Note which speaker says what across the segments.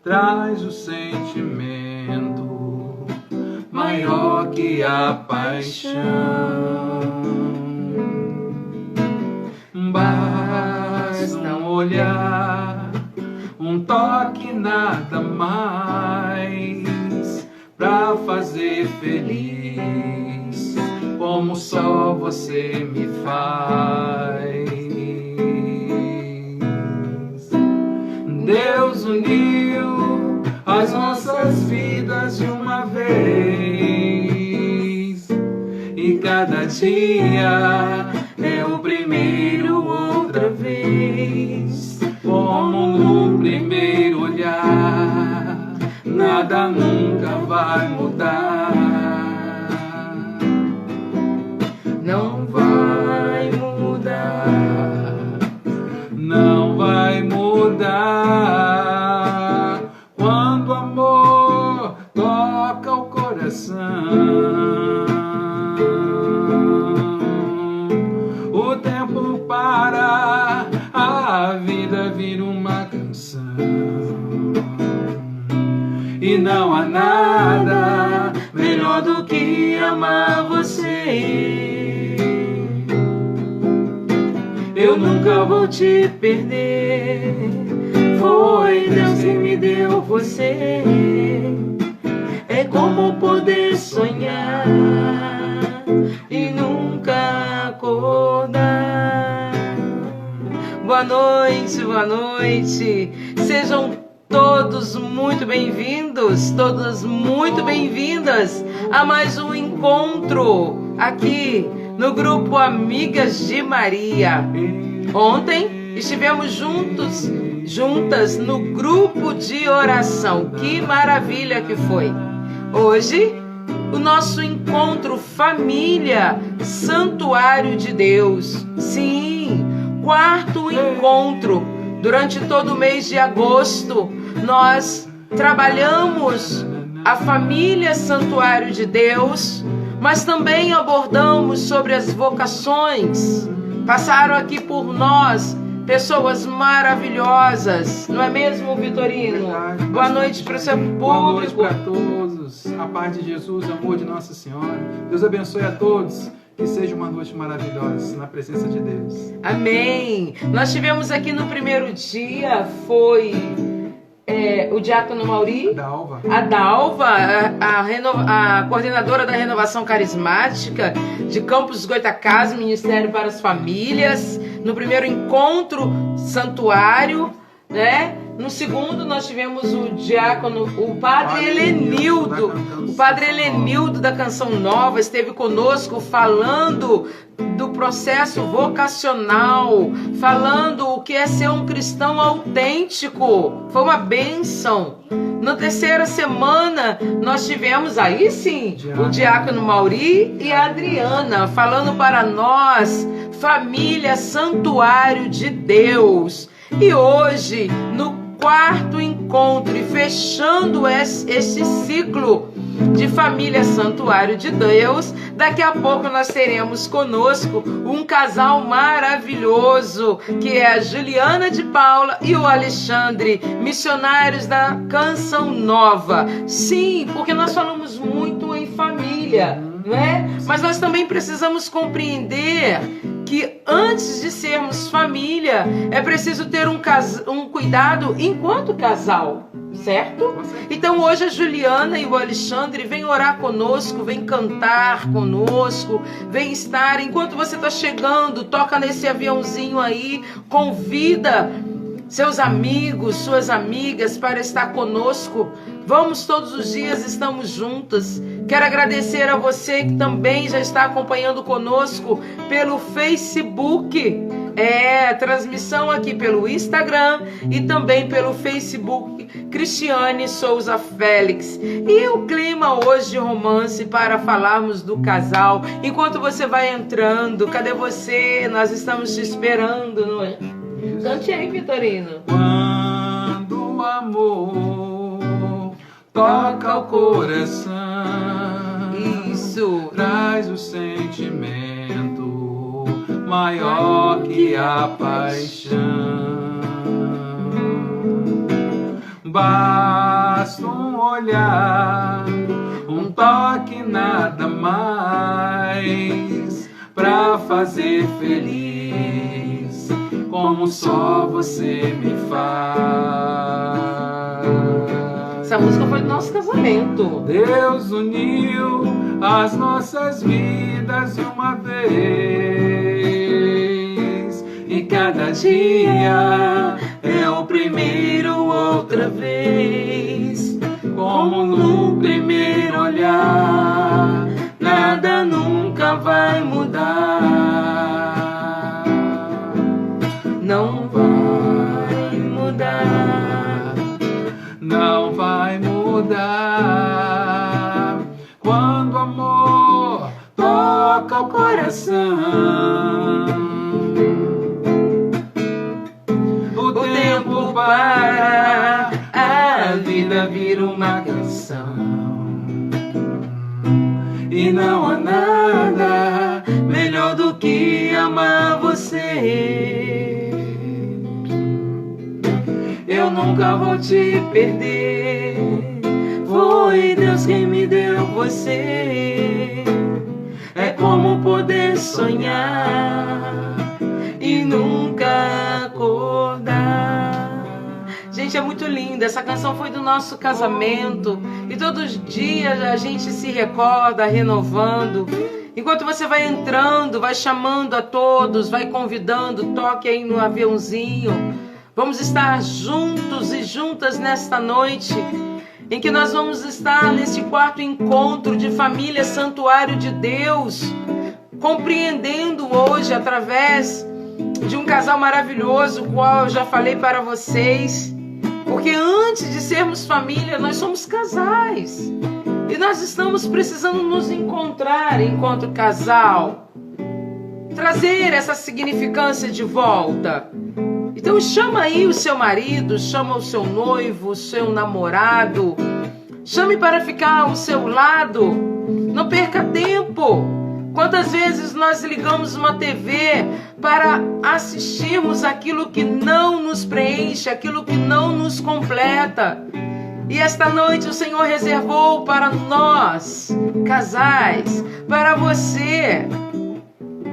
Speaker 1: traz o sentimento maior que a paixão. Basta um olhar, um toque, nada mais, pra fazer feliz, como só você me faz. Deus uniu as nossas vidas de uma vez, e cada dia é o primeiro outra vez. Como no primeiro olhar, nada nunca vai mudar. Não vai mudar, não vai mudar. Quando o amor toca o coração, o tempo para, a vida vira uma canção. E não há nada melhor do que amar você. Eu nunca vou te perder, foi Deus que me deu você. É como poder sonhar e nunca acordar. Boa noite, boa noite. Sejam todos muito bem-vindos, todas muito bem-vindas a mais um encontro aqui no grupo Amigas de Maria. Ontem estivemos juntas no grupo de oração. Que maravilha que foi! Hoje, o nosso encontro família, Santuário de Deus. Sim, quarto encontro. Durante todo o mês de agosto, nós trabalhamos a família Santuário de Deus, mas também abordamos sobre as vocações. Passaram aqui por nós pessoas maravilhosas, não é mesmo, Vitorino? Verdade.
Speaker 2: Boa noite para o seu público.
Speaker 1: Boa noite para todos. A paz de Jesus, o amor de Nossa Senhora. Deus abençoe a todos. Que seja uma noite maravilhosa na presença de Deus.
Speaker 2: Amém. Nós tivemos aqui no primeiro dia, foi o diácono Mauri, a Dalva, a coordenadora da Renovação Carismática de Campos Goitacazes, Ministério para as Famílias. No primeiro encontro, Santuário, né? No segundo, nós tivemos o diácono, o padre Helenildo. O padre Helenildo da Canção Nova esteve conosco falando do processo vocacional, falando o que é ser um cristão autêntico. Foi uma bênção. Na terceira semana, nós tivemos, aí sim, o diácono Mauri e a Adriana, falando para nós, família Santuário de Deus. E hoje, no quarto encontro e fechando esse ciclo de família Santuário de Deus, daqui a pouco nós teremos conosco um casal maravilhoso, que é a Juliana de Paula e o Alexandre, missionários da Canção Nova. Sim, porque nós falamos muito em família, né? Mas nós também precisamos compreender que antes de sermos família, é preciso ter um cuidado enquanto casal, certo? Então hoje a Juliana e o Alexandre vêm orar conosco, vêm cantar conosco, vêm estar, enquanto você está chegando, toca nesse aviãozinho aí, convida seus amigos, suas amigas para estar conosco. Vamos todos os dias, estamos juntas. Quero agradecer a você que também já está acompanhando conosco pelo Facebook. Transmissão aqui pelo Instagram e também pelo Facebook, Cristiane Souza Félix. E o clima hoje de romance para falarmos do casal. Enquanto você vai entrando, cadê você? Nós estamos te esperando, não é? Cante aí, Vitorino.
Speaker 1: Quando o amor toca o coração,
Speaker 2: isso,
Speaker 1: traz o sentimento maior que a paixão. basta um olhar, um toque, nada mais, pra fazer feliz, como só você me faz.
Speaker 2: Essa música foi do nosso casamento.
Speaker 1: Deus uniu as nossas vidas de uma vez, e cada dia é o primeiro outra vez, como no primeiro olhar, nada nunca vai mudar. Não vai mudar, não vai mudar. Quando o amor toca o coração, o tempo para, a vida vira uma canção, e não há nada melhor do que amar você. Eu nunca vou te perder, foi Deus quem me deu você. É como poder sonhar e nunca acordar. Gente, é muito linda. Essa canção foi do nosso casamento, e todos os dias a gente se recorda, renovando. Enquanto você vai entrando, vai chamando a todos, vai convidando, toque aí no aviãozinho. Vamos estar juntos e juntas nesta noite, em que nós vamos estar nesse quarto encontro de família Santuário de Deus, compreendendo hoje através de um casal maravilhoso, o qual eu já falei para vocês, porque antes de sermos família, nós somos casais, e nós estamos precisando nos encontrar enquanto casal, trazer essa significância de volta. Então chama aí o seu marido, chama o seu noivo, o seu namorado, chame para ficar ao seu lado, não perca tempo. Quantas vezes nós ligamos uma TV para assistirmos aquilo que não nos preenche, aquilo que não nos completa? E esta noite o Senhor reservou para nós, casais, para você,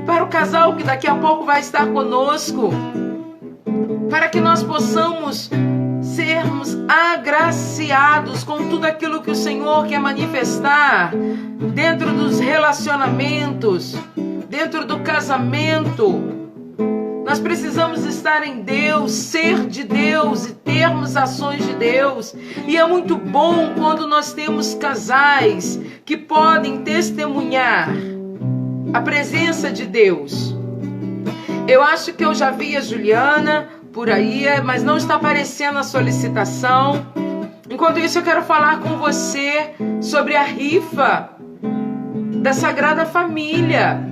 Speaker 1: para o casal que daqui a pouco vai estar conosco, para que nós possamos sermos agraciados com tudo aquilo que o Senhor quer manifestar dentro dos relacionamentos, dentro do casamento. Nós precisamos estar em Deus, ser de Deus e termos ações de Deus. E é muito bom quando nós temos casais que podem testemunhar a presença de Deus. Eu acho que eu já vi a Juliana por aí, mas não está aparecendo a solicitação. Enquanto isso, eu quero falar com você sobre a rifa da Sagrada Família.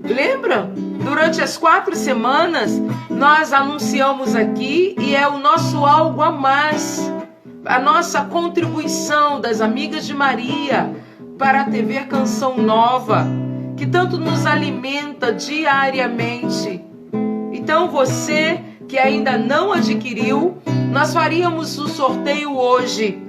Speaker 1: Lembra? Durante as 4 semanas, nós anunciamos aqui, e é o nosso algo a mais, a nossa contribuição das Amigas de Maria para a TV Canção Nova, que tanto nos alimenta diariamente. Então você que ainda não adquiriu, nós faríamos o sorteio hoje.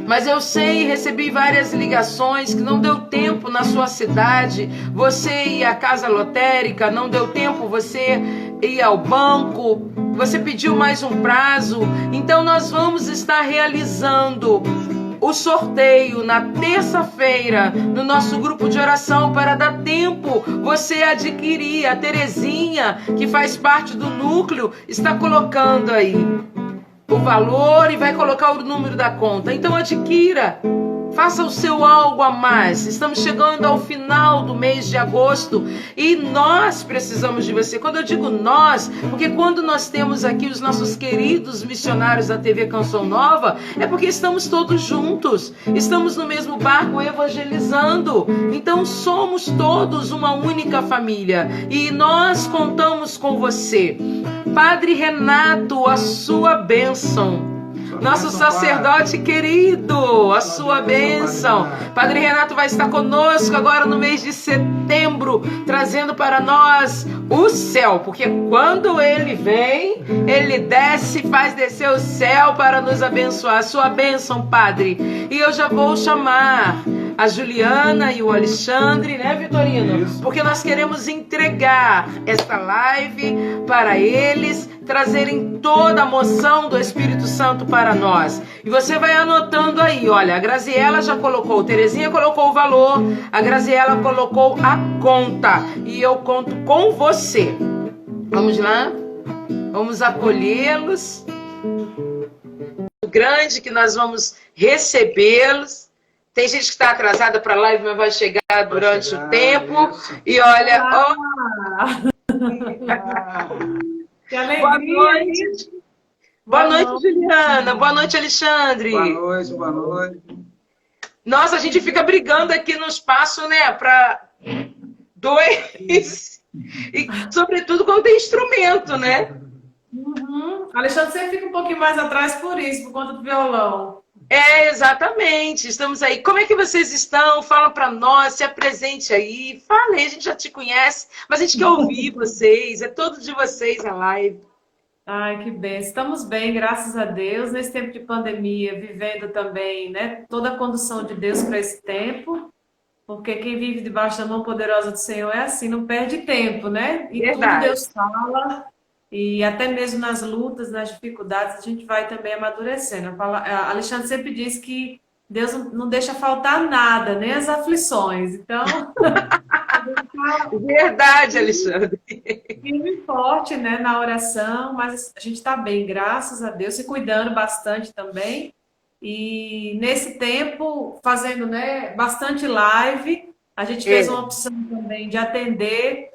Speaker 1: Mas eu sei, recebi várias ligações que não deu tempo na sua cidade, você ir à casa lotérica, não deu tempo você ir ao banco, você pediu mais um prazo. Então nós vamos estar realizando o sorteio na terça-feira no nosso grupo de oração, para dar tempo você adquirir. A Terezinha, que faz parte do núcleo, está colocando aí o valor e vai colocar o número da conta. Então adquira, faça o seu algo a mais. Estamos chegando ao final do mês de agosto e nós precisamos de você. Quando eu digo nós, porque quando nós temos aqui os nossos queridos missionários da TV Canção Nova, é porque estamos todos juntos, estamos no mesmo barco evangelizando. Então somos todos uma única família e nós contamos com você. Padre Renato, a sua bênção.
Speaker 2: Nosso sacerdote querido, a sua bênção. Padre Renato vai estar conosco agora no mês de setembro, trazendo para nós o céu, porque quando ele vem, ele desce, faz descer o céu para nos abençoar. Sua bênção, Padre. E eu já vou chamar a Juliana e o Alexandre, né, Vitorino? Isso. Porque nós queremos entregar esta live para eles, trazerem toda a moção do Espírito Santo para nós. E você vai anotando aí, olha, a Graziela já colocou, Terezinha colocou o valor, a Graziela colocou a conta, e eu conto com você. Vamos lá? Vamos acolhê-los. O grande que nós vamos recebê-los. Tem gente que está atrasada para a live, mas vai chegar durante o tempo. Isso. E olha, ó.
Speaker 3: Que alegria.
Speaker 2: Boa noite. Boa noite, Juliana. Boa noite, Alexandre.
Speaker 4: Boa noite, boa noite.
Speaker 2: Nossa, a gente fica brigando aqui no espaço, né? Para dois. E, sobretudo, quando tem instrumento, né?
Speaker 3: Uhum. Alexandre sempre fica um pouquinho mais atrás por isso, por conta do violão.
Speaker 2: É, exatamente. Estamos aí. Como é que vocês estão? Fala para nós, se apresente aí. Fala aí, a gente já te conhece, mas a gente quer ouvir vocês. É todo de vocês a live.
Speaker 3: Ai, que bem. Estamos bem, graças a Deus. Nesse tempo de pandemia, vivendo também, né, toda a condução de Deus para esse tempo. Porque quem vive debaixo da mão poderosa do Senhor é assim, não perde tempo, né? E
Speaker 2: verdade.
Speaker 3: Tudo Deus fala. E até mesmo nas lutas, nas dificuldades, a gente vai também amadurecendo. A Alexandre sempre diz que Deus não deixa faltar nada, nem as aflições. Então,
Speaker 2: verdade, Alexandre.
Speaker 3: Firme forte, né, na oração, mas a gente está bem, graças a Deus, se cuidando bastante também. E nesse tempo, fazendo, né, bastante live, a gente fez uma opção também de atender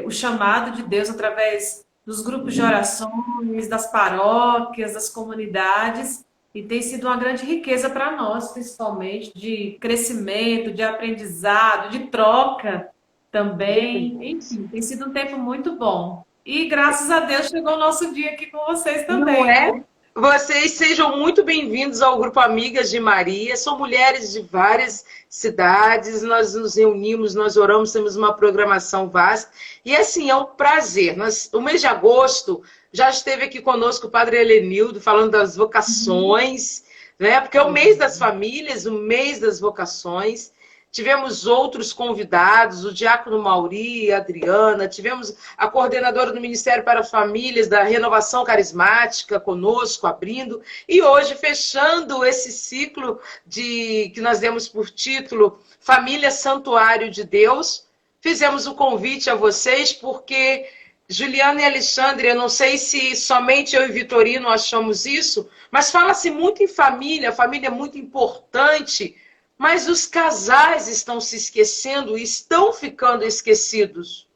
Speaker 3: o chamado de Deus através dos grupos de orações, das paróquias, das comunidades, e tem sido uma grande riqueza para nós, principalmente, de crescimento, de aprendizado, de troca também. Enfim, tem sido um tempo muito bom. E graças a Deus chegou o nosso dia aqui com vocês também.
Speaker 2: Não é? Vocês sejam muito bem-vindos ao Grupo Amigas de Maria. São mulheres de várias cidades, nós nos reunimos, nós oramos, temos uma programação vasta. E assim, é um prazer. O mês de agosto já esteve aqui conosco o Padre Helenildo, falando das vocações, né? Porque é o mês das famílias, o mês das vocações. Tivemos outros convidados, o Diácono Mauri, a Adriana, tivemos a coordenadora do Ministério para Famílias da Renovação Carismática conosco, abrindo, e hoje fechando esse ciclo que nós demos por título Família Santuário de Deus. Fizemos o convite a vocês porque Juliana e Alexandre, eu não sei se somente eu e Vitorino achamos isso, mas fala-se muito em família, a família é muito importante. Mas os casais estão se esquecendo e estão ficando esquecidos,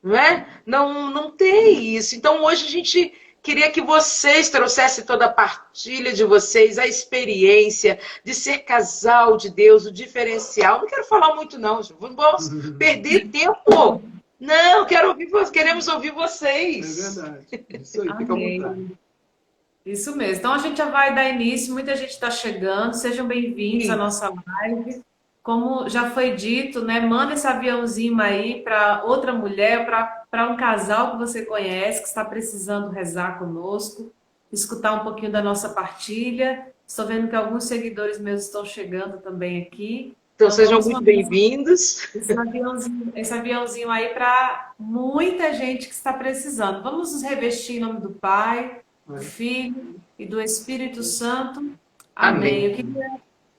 Speaker 2: não é? Não tem isso. Então, hoje a gente queria que vocês trouxessem toda a partilha de vocês, a experiência de ser casal de Deus, o diferencial. Não quero falar muito, não. Vamos perder tempo. Não, queremos ouvir vocês.
Speaker 4: É verdade. Isso aí, fica à vontade.
Speaker 3: Isso mesmo. Então, a gente já vai dar início. Muita gente está chegando. Sejam bem-vindos à nossa live. Como já foi dito, né? Manda esse aviãozinho aí para outra mulher, para um casal que você conhece, que está precisando rezar conosco, escutar um pouquinho da nossa partilha. Estou vendo que alguns seguidores meus estão chegando também aqui.
Speaker 2: Então sejam muito bem-vindos.
Speaker 3: Esse aviãozinho aí para muita gente que está precisando. Vamos nos revestir em nome do Pai, do Filho e do Espírito Santo. Amém. Eu queria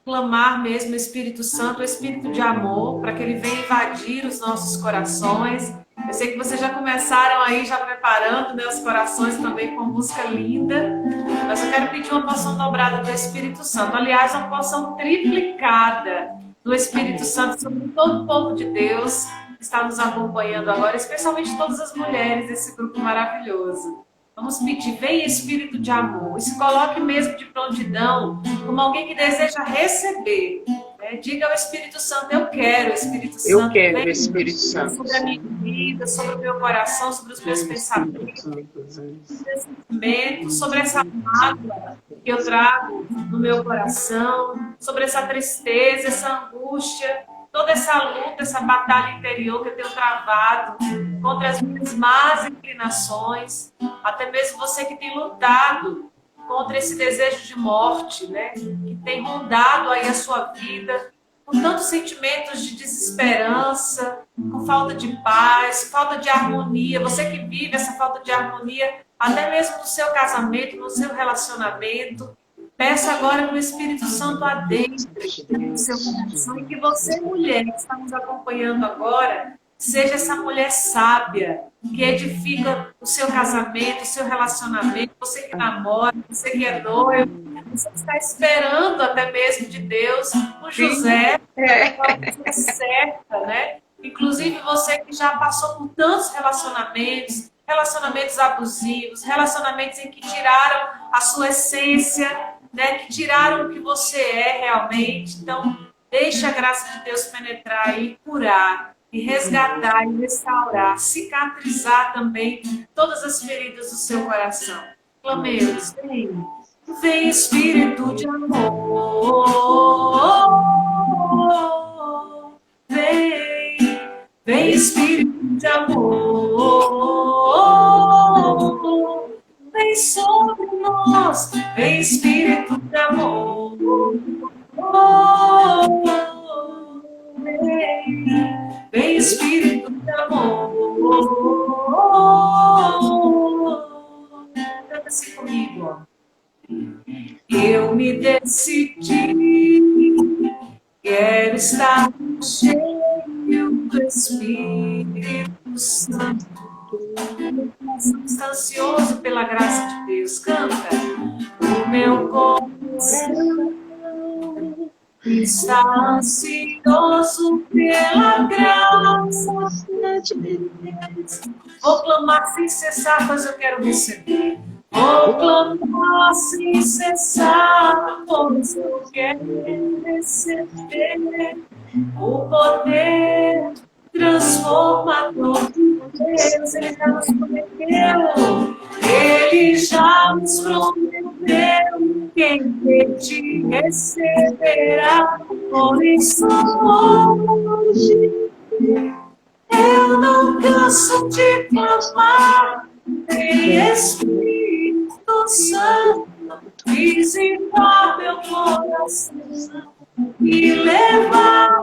Speaker 3: clamar mesmo o Espírito Santo, o Espírito de amor, para que ele venha invadir os nossos corações. Eu sei que vocês já começaram aí, já preparando, né, os corações também com música linda. Mas eu quero pedir uma porção dobrada do Espírito Santo. Aliás, uma porção triplicada do Espírito Santo sobre todo o povo de Deus que está nos acompanhando agora, especialmente todas as mulheres desse grupo maravilhoso. Vamos pedir, vem Espírito de amor, e se coloque mesmo de prontidão, como alguém que deseja receber. Né? Diga ao Espírito Santo, eu quero o Espírito Santo.
Speaker 2: Eu quero o Espírito Santo.
Speaker 3: Sobre a minha vida, sobre o meu coração, sobre os meus pensamentos, sobre essa mágoa que eu trago no meu coração, sobre essa tristeza, essa angústia, toda essa luta, essa batalha interior que eu tenho travado contra as minhas más inclinações, até mesmo você que tem lutado contra esse desejo de morte, né? Que tem rondado aí a sua vida, com tantos sentimentos de desesperança, com falta de paz, falta de harmonia. Você que vive essa falta de harmonia, até mesmo no seu casamento, no seu relacionamento, peça agora que o Espírito Santo adentre no seu coração e que você, mulher que está nos acompanhando agora, seja essa mulher sábia, que edifica o seu casamento, o seu relacionamento, você que namora, você que é noivo, você está esperando até mesmo de Deus o José, a certa, né? Inclusive você que já passou por tantos relacionamentos, relacionamentos abusivos, relacionamentos em que tiraram a sua essência, né? Que tiraram o que você é realmente. Então, deixe a graça de Deus penetrar e curar, e resgatar, e restaurar, cicatrizar também todas as feridas do seu coração. Clamemos, vem. Vem Espírito de amor, vem Espírito de amor, vem sobre nós, vem Espírito de amor, vem Espírito de amor. Canta assim comigo, ó. Eu me decidi, quero estar cheio do Espírito Santo. Está ansioso pela graça de Deus. Canta. O meu coração está ansioso pela graça de Deus. Vou clamar sem cessar, pois eu quero receber. Vou clamar sem cessar, pois eu quero receber o poder transformador de Deus. Ele já nos prometeu, Ele já nos prometeu, quem te receberá. Por isso hoje eu não canso de clamar. Vem Espírito Santo, visitar meu coração e levar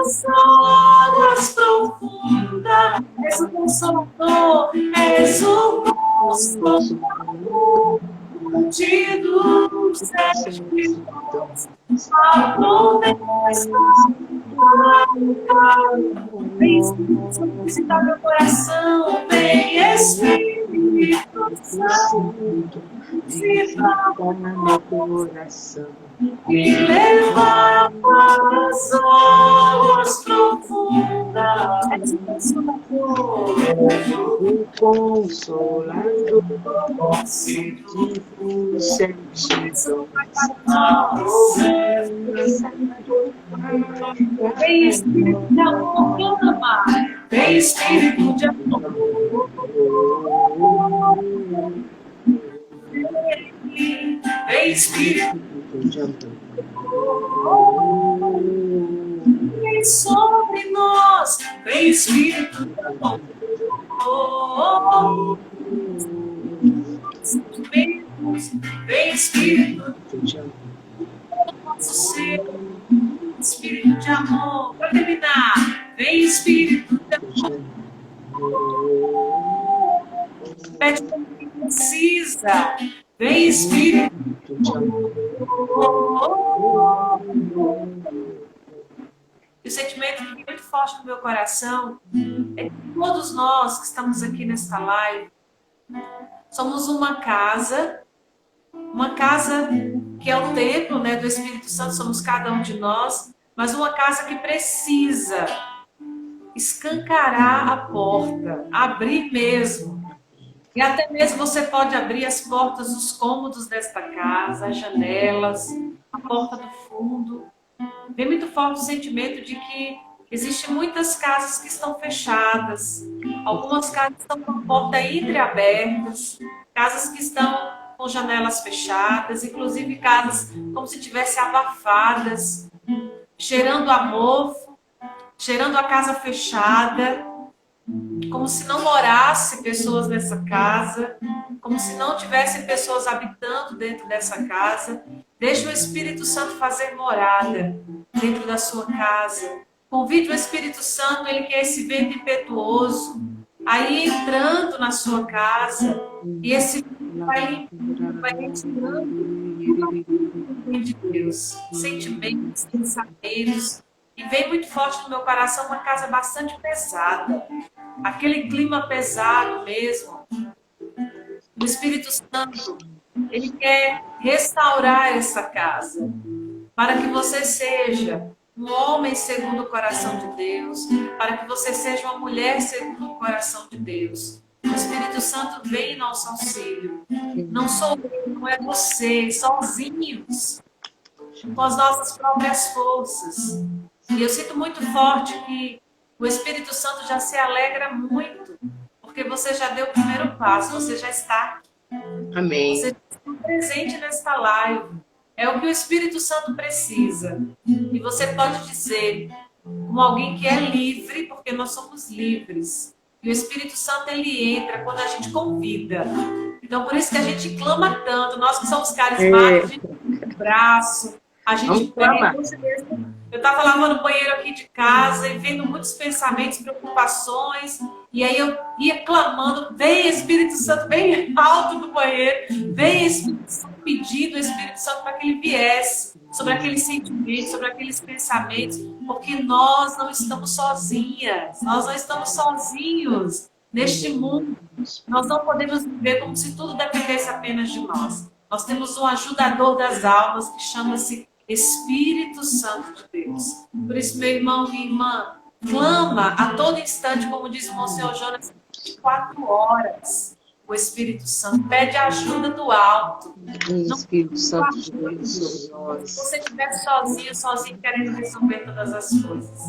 Speaker 3: as águas profundas. És o Consolador, és o Consolador do Espíritos. A promessa vem Espírito Santo visitar meu coração. Vem Espírito Santo visitar meu coração e levar as águas profundas. O Consolador se te sentido. Vem Espírito de amor, clama. Vem Espírito de amor. Vem Espírito de amor. Vem sobre nós. Vem Espírito de amor. Vem Espírito de amor. Nosso ser. Espírito de amor. Para terminar, vem Espírito de amor. Pede o que precisa. Vem Espírito de amor. E o sentimento que é muito forte no meu coração é que todos nós que estamos aqui nesta live somos uma casa que é o templo, né, do Espírito Santo, somos cada um de nós, mas uma casa que precisa escancarar a porta, abrir mesmo. E até mesmo você pode abrir as portas dos cômodos desta casa, as janelas, a porta do fundo. Vem muito forte o sentimento de que existem muitas casas que estão fechadas, algumas casas estão com a porta entreabertas, casas que estão com janelas fechadas, inclusive casas como se tivessem abafadas, cheirando a mofo, cheirando a casa fechada, como se não morasse pessoas nessa casa, como se não tivessem pessoas habitando dentro dessa casa. Deixe o Espírito Santo fazer morada dentro da sua casa. Convide o Espírito Santo, ele que é esse vento impetuoso, aí entrando na sua casa, e esse vai retirando de Deus, sentimentos, pensamentos, e vem muito forte no meu coração uma casa bastante pesada, aquele clima pesado mesmo. O Espírito Santo, ele quer restaurar essa casa, para que você seja um homem segundo o coração de Deus, para que você seja uma mulher segundo o coração de Deus. O Espírito Santo vem em nosso auxílio. Não sou eu, não é você, sozinhos, com as nossas próprias forças. E eu sinto muito forte que o Espírito Santo já se alegra muito, porque você já deu o primeiro passo, você já está aqui.
Speaker 2: Amém.
Speaker 3: Você está presente nesta live. É o que o Espírito Santo precisa. E você pode dizer, como alguém que é livre, porque nós somos livres. E o Espírito Santo, ele entra quando a gente convida. Então, por isso que a gente clama tanto. Nós que somos carismáticos, a gente tem um braço, a gente pega. Eu estava lavando o banheiro aqui de casa e vendo muitos pensamentos, preocupações. E aí eu ia clamando, vem Espírito Santo, bem alto do banheiro. Vem Espírito Santo, pedindo o Espírito Santo para que ele viesse sobre aqueles sentimentos, sobre aqueles pensamentos. Porque nós não estamos sozinhas, nós não estamos sozinhos neste mundo. Nós não podemos viver como se tudo dependesse apenas de nós. Nós temos um ajudador das almas que chama-se Espírito Santo de Deus. Por isso, meu irmão, minha irmã, clama a todo instante, como diz o Monsenhor Jonas, 24 horas. O Espírito Santo pede ajuda do alto. Não
Speaker 2: Espírito Santo de Deus.
Speaker 3: Se você estiver sozinho, querendo resolver todas as coisas.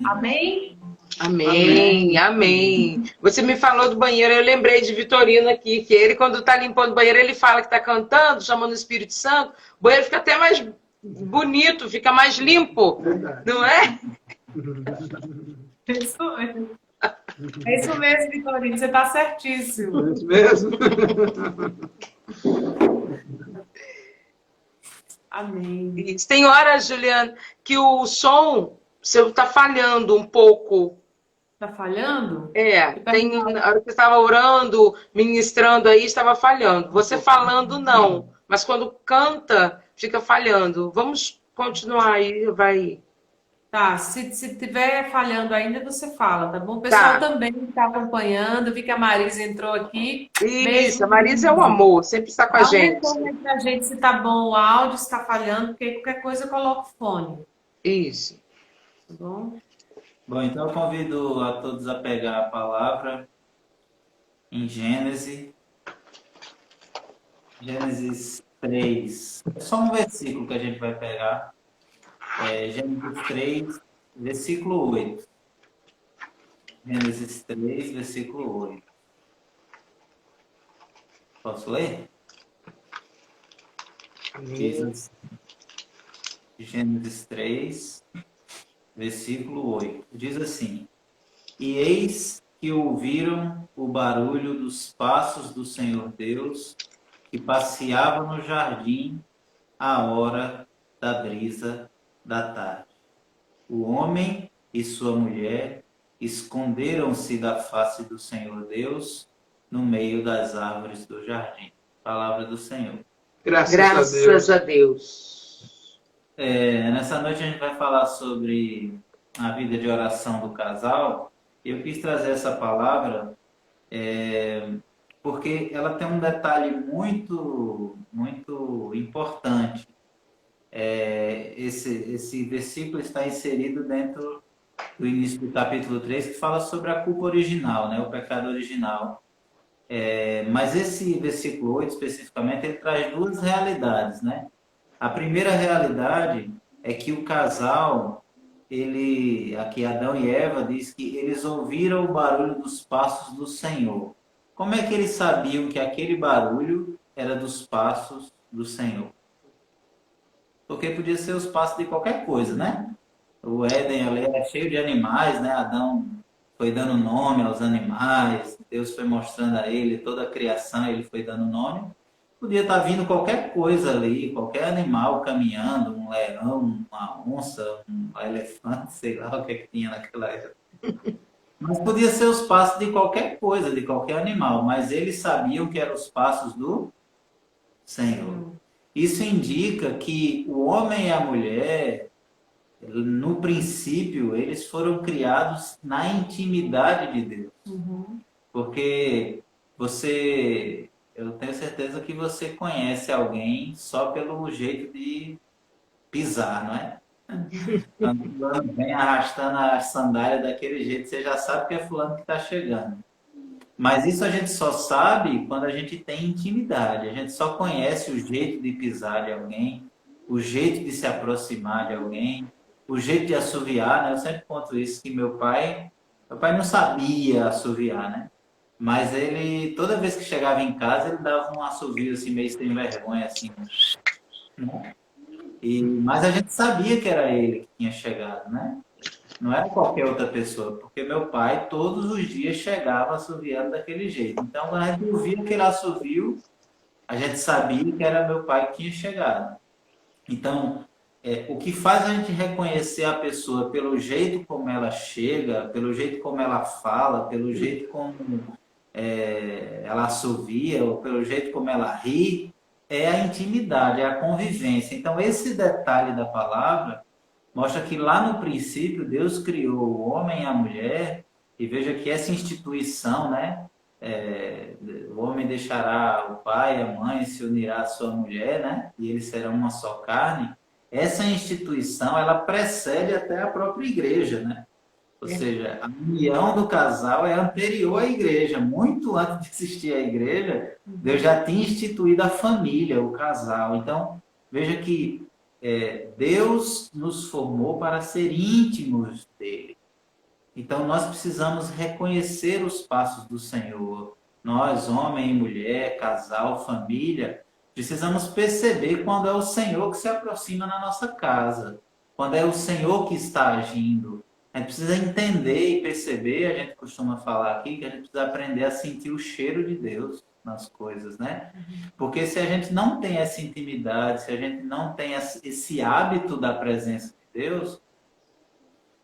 Speaker 3: Amém?
Speaker 2: Amém, amém. Você me falou do banheiro, eu lembrei de Vitorino aqui, que ele, quando está limpando o banheiro, ele fala que está cantando, chamando o Espírito Santo, o banheiro fica até mais bonito, fica mais limpo, não é?
Speaker 3: Isso mesmo. É isso mesmo, Vitorino, você está certíssimo.
Speaker 4: É isso mesmo.
Speaker 3: Amém.
Speaker 2: Isso. Tem horas, Juliana, que o som seu está falhando um pouco.
Speaker 3: Está falhando?
Speaker 2: Tem a hora que você estava orando, ministrando aí, estava falhando. Você falando, não. Mas quando canta, fica falhando. Vamos continuar aí, vai.
Speaker 3: Tá, se tiver falhando ainda, você fala, tá bom? O pessoal também está acompanhando. Vi que a Marisa entrou aqui.
Speaker 2: Isso,
Speaker 3: Beijo.
Speaker 2: a Marisa é o amor, sempre está com a gente.
Speaker 3: Dá a gente se tá bom o áudio, se está falhando, porque qualquer coisa eu coloco o fone.
Speaker 2: Isso.
Speaker 3: Tá bom?
Speaker 5: Bom, então eu convido a todos a pegar a palavra em Gênesis 3. É só um versículo que a gente vai pegar. Gênesis 3, versículo 8. Gênesis 3, versículo 8. Posso ler? Diz assim, Gênesis 3, versículo 8. Diz assim: E eis que ouviram o barulho dos passos do Senhor Deus, que passeava no jardim à hora da brisa da tarde. O homem e sua mulher esconderam-se da face do Senhor Deus no meio das árvores do jardim. Palavra do Senhor.
Speaker 2: Graças a Deus.
Speaker 5: Nessa noite a gente vai falar sobre a vida de oração do casal. Eu quis trazer essa palavra porque ela tem um detalhe muito, muito importante. Esse versículo está inserido dentro do início do capítulo 3, que fala sobre a culpa original, né? O pecado original. Mas esse versículo 8, especificamente, ele traz duas realidades, né? A primeira realidade é que o casal, aqui Adão e Eva, diz que eles ouviram o barulho dos passos do Senhor. Como é que eles sabiam que aquele barulho era dos passos do Senhor. Porque podia ser os passos de qualquer coisa, né? O Éden ali era cheio de animais, né? Adão foi dando nome aos animais, Deus foi mostrando a ele toda a criação, ele foi dando nome. Podia estar vindo qualquer coisa ali, qualquer animal caminhando, um leão, uma onça, um elefante, sei lá o que é que tinha naquela época. Mas podia ser os passos de qualquer coisa, de qualquer animal, mas eles sabiam que eram os passos do Senhor. Isso indica que o homem e a mulher, no princípio, eles foram criados na intimidade de Deus. Porque eu tenho certeza que você conhece alguém só pelo jeito de pisar, não é? Quando o fulano vem arrastando a sandália daquele jeito, você já sabe que é fulano que está chegando. Mas isso a gente só sabe quando a gente tem intimidade. A gente só conhece o jeito de pisar de alguém, o jeito de se aproximar de alguém, o jeito de assoviar, né? Eu sempre conto isso, que meu pai não sabia assoviar, né? Mas ele, toda vez que chegava em casa, ele dava um assovio assim, meio sem vergonha, assim, né? Mas a gente sabia que era ele que tinha chegado, né? Não era qualquer outra pessoa, porque meu pai todos os dias chegava assoviando daquele jeito. Então, quando a gente ouvia aquele assovio, a gente sabia que era meu pai que tinha chegado. Então, o que faz a gente reconhecer a pessoa pelo jeito como ela chega, pelo jeito como ela fala, pelo jeito como ela assovia, ou pelo jeito como ela ri, é a intimidade, é a convivência. Então, esse detalhe da palavra mostra que lá no princípio Deus criou o homem e a mulher, e veja que essa instituição, né? O homem deixará o pai e a mãe, se unirá à sua mulher, né? E eles serão uma só carne. Essa instituição, ela precede até a própria igreja, né? Ou seja, a união do casal é anterior à igreja. Muito antes de existir a igreja, Deus já tinha instituído a família, o casal. Então, veja que Deus nos formou para ser íntimos dele. Então, nós precisamos reconhecer os passos do Senhor. Nós, homem e mulher, casal, família, precisamos perceber quando é o Senhor que se aproxima na nossa casa, quando é o Senhor que está agindo. A gente precisa entender e perceber, a gente costuma falar aqui, que a gente precisa aprender a sentir o cheiro de Deus nas coisas, né? Porque se a gente não tem essa intimidade, se a gente não tem esse hábito da presença de Deus,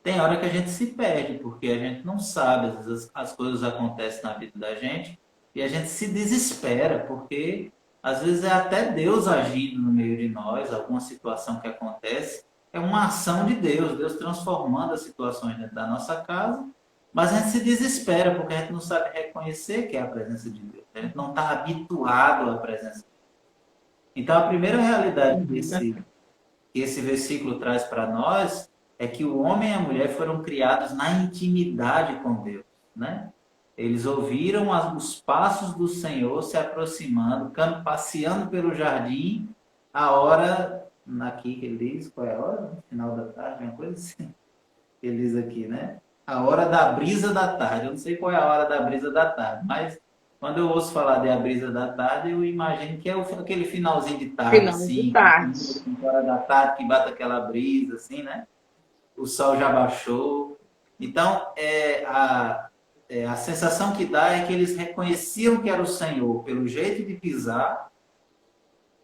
Speaker 5: tem hora que a gente se perde, porque a gente não sabe, às vezes as coisas acontecem na vida da gente e a gente se desespera, porque às vezes é até Deus agindo no meio de nós, alguma situação que acontece, é uma ação de Deus, Deus transformando as situações dentro da nossa casa, mas a gente se desespera, porque a gente não sabe reconhecer que é a presença de Deus, a gente não está habituado à presença de Deus. Então a primeira realidade que esse versículo traz para nós é que o homem e a mulher foram criados na intimidade com Deus, né? Eles ouviram os passos do Senhor se aproximando, passeando pelo jardim, a hora, aqui que ele diz, qual é a hora? No final da tarde, uma coisa assim. Ele diz aqui, né? A hora da brisa da tarde. Eu não sei qual é a hora da brisa da tarde, mas quando eu ouço falar de a brisa da tarde, eu imagino que é aquele finalzinho de tarde,
Speaker 2: Finalzinho de tarde.
Speaker 5: 5 horas da tarde, que bate aquela brisa, assim, né? O sol já baixou. Então, a sensação que dá é que eles reconheciam que era o Senhor pelo jeito de pisar,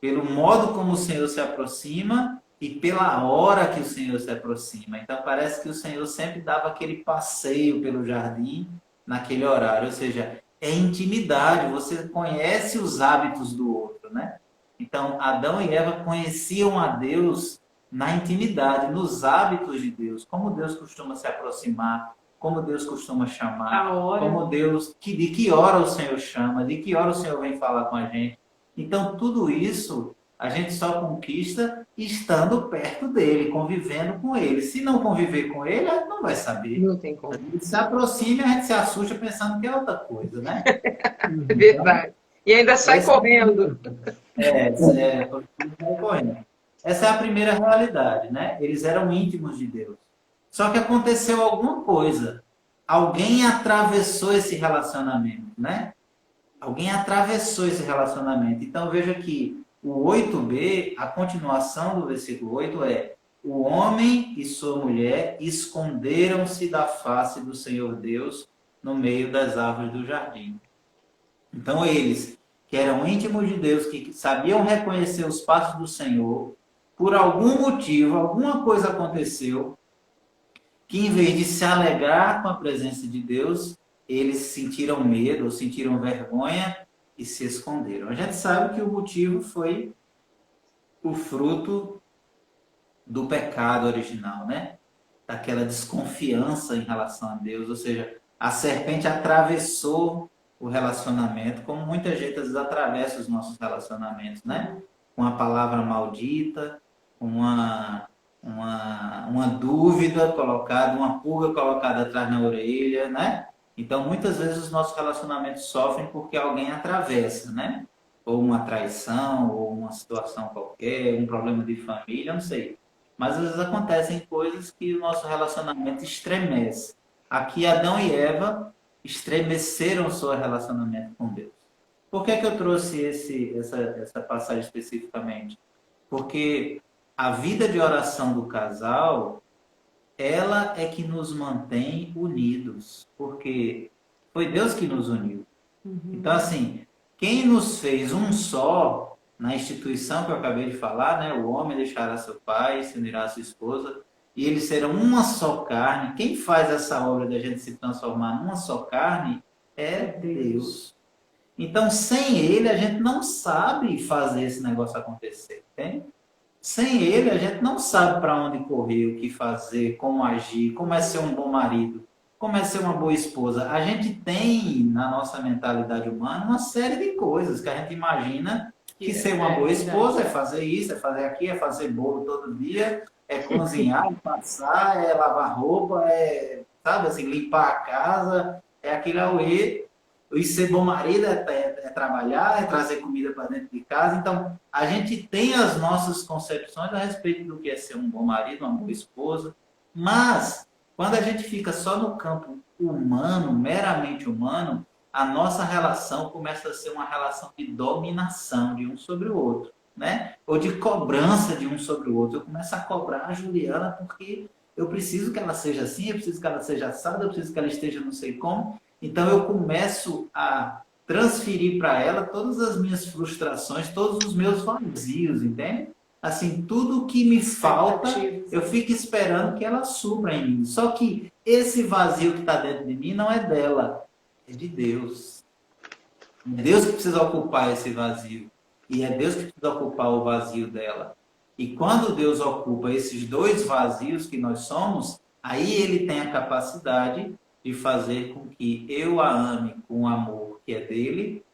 Speaker 5: pelo modo como o Senhor se aproxima e pela hora que o Senhor se aproxima. Então, parece que o Senhor sempre dava aquele passeio pelo jardim naquele horário. Ou seja, é intimidade, você conhece os hábitos do outro, né? Então, Adão e Eva conheciam a Deus na intimidade, nos hábitos de Deus, como Deus costuma se aproximar, como Deus costuma chamar, como Deus, de que hora o Senhor chama, de que hora o Senhor vem falar com a gente. Então, tudo isso a gente só conquista estando perto dele, convivendo com ele. Se não conviver com ele, a gente não vai saber.
Speaker 2: Não tem como.
Speaker 5: A gente se aproxima e a gente se assusta pensando que é outra coisa, né?
Speaker 2: É verdade. E ainda sai correndo.
Speaker 5: Sai correndo. Essa é a primeira realidade, né? Eles eram íntimos de Deus. Só que aconteceu alguma coisa. Alguém atravessou esse relacionamento, né? Alguém atravessou esse relacionamento. Então veja que o 8b, a continuação do versículo 8 é: o homem e sua mulher esconderam-se da face do Senhor Deus no meio das árvores do jardim. Então eles, que eram íntimos de Deus, que sabiam reconhecer os passos do Senhor, por algum motivo, alguma coisa aconteceu, que em vez de se alegrar com a presença de Deus, eles sentiram medo, ou sentiram vergonha e se esconderam. A gente sabe que o motivo foi o fruto do pecado original, né? Daquela desconfiança em relação a Deus, ou seja, a serpente atravessou o relacionamento, como muita gente às vezes atravessa os nossos relacionamentos, né? Com a palavra maldita, uma dúvida colocada, uma pulga colocada atrás na orelha, né? Então, muitas vezes os nossos relacionamentos sofrem porque alguém atravessa, né? Ou uma traição, ou uma situação qualquer, um problema de família, não sei. Mas às vezes acontecem coisas que o nosso relacionamento estremece. Aqui Adão e Eva estremeceram o seu relacionamento com Deus. Por que eu trouxe essa passagem especificamente? Porque a vida de oração do casal, ela é que nos mantém unidos, porque foi Deus que nos uniu. Então, assim, quem nos fez um só, na instituição que eu acabei de falar, né? O homem deixará seu pai, se unirá à sua esposa, e eles serão uma só carne. Quem faz essa obra da gente se transformar numa só carne é Deus. Então, sem Ele, a gente não sabe fazer esse negócio acontecer, entende? Sem Ele, a gente não sabe para onde correr, o que fazer, como agir, como é ser um bom marido, como é ser uma boa esposa. A gente tem, na nossa mentalidade humana, uma série de coisas que a gente imagina que ser uma boa esposa é fazer isso, é fazer aquilo, é fazer bolo todo dia, é cozinhar, é passar, é lavar roupa, é, sabe, assim, limpar a casa, é aquele auê. E ser bom marido é trabalhar, é trazer comida para dentro de casa. Então, a gente tem as nossas concepções a respeito do que é ser um bom marido, uma boa esposa. Mas, quando a gente fica só no campo humano, meramente humano, a nossa relação começa a ser uma relação de dominação de um sobre o outro, né? Ou de cobrança de um sobre o outro. Eu começo a cobrar a Juliana porque eu preciso que ela seja assim, eu preciso que ela seja assada, eu preciso que ela esteja não sei como. Então, eu começo a transferir para ela todas as minhas frustrações, todos os meus vazios, entende? Assim, tudo que me falta, eu fico esperando que ela supra em mim. Só que esse vazio que está dentro de mim não é dela, é de Deus. É Deus que precisa ocupar esse vazio. E é Deus que precisa ocupar o vazio dela. E quando Deus ocupa esses dois vazios que nós somos, aí Ele tem a capacidade de fazer com que eu a ame com o amor que é dele,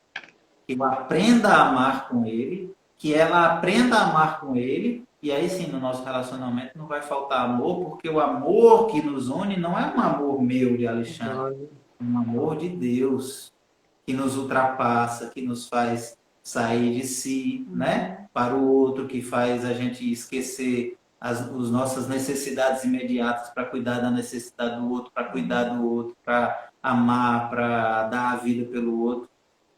Speaker 5: que eu aprenda a amar com ele, que ela aprenda a amar com ele, e aí sim, no nosso relacionamento não vai faltar amor, porque o amor que nos une não é um amor meu de Alexandre, é um amor de Deus, que nos ultrapassa, que nos faz sair de si, né, para o outro, que faz a gente esquecer as nossas necessidades imediatas para cuidar da necessidade do outro, para cuidar do outro, para amar, para dar a vida pelo outro.